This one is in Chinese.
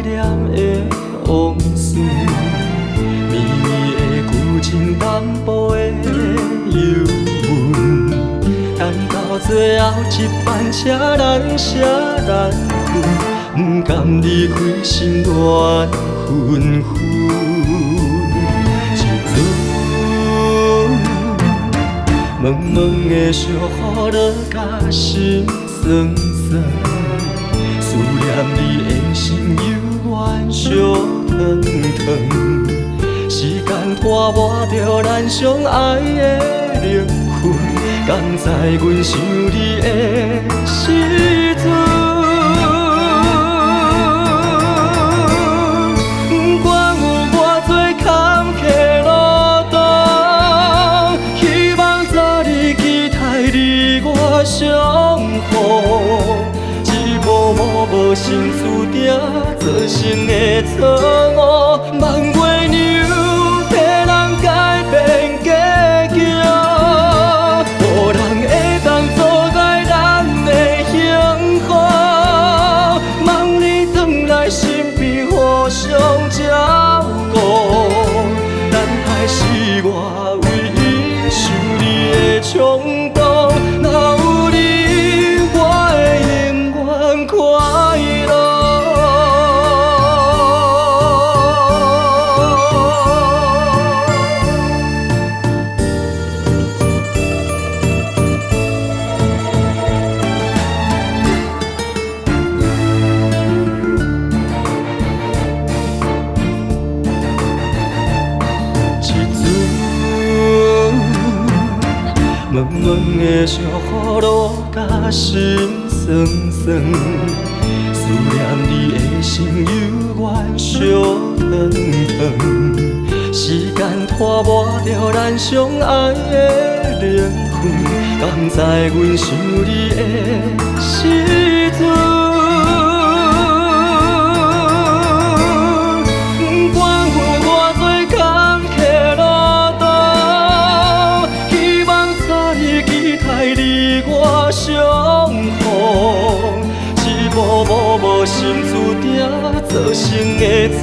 念的往事，绵绵的旧情淡薄的忧郁，等到最后一班车，咱舍咱分，不甘离开，心乱纷纷。茫茫的小雨落，甲心酸酸，思念你的心犹原烧烫烫。时间拖磨着咱相爱的灵魂，敢知阮想你的时阵？不管有偌多坎坷路途，希望早日期待你我相逢。一幕幕无心注定造成的错误，万月娘替人改变结局，无人会当阻碍咱的幸福。望你返来身边，互相照顾。等待是我唯一想你的冲动，若有你，我会永远快乐。茫茫的小雨落，甲心酸酸，思念你的心犹原烧烫烫。时间拖磨着咱相爱的灵魂，敢知阮想你的时阵？不管有偌多坎坷路途，希望早日期待你我相逢。一幕幕无心注定造成的错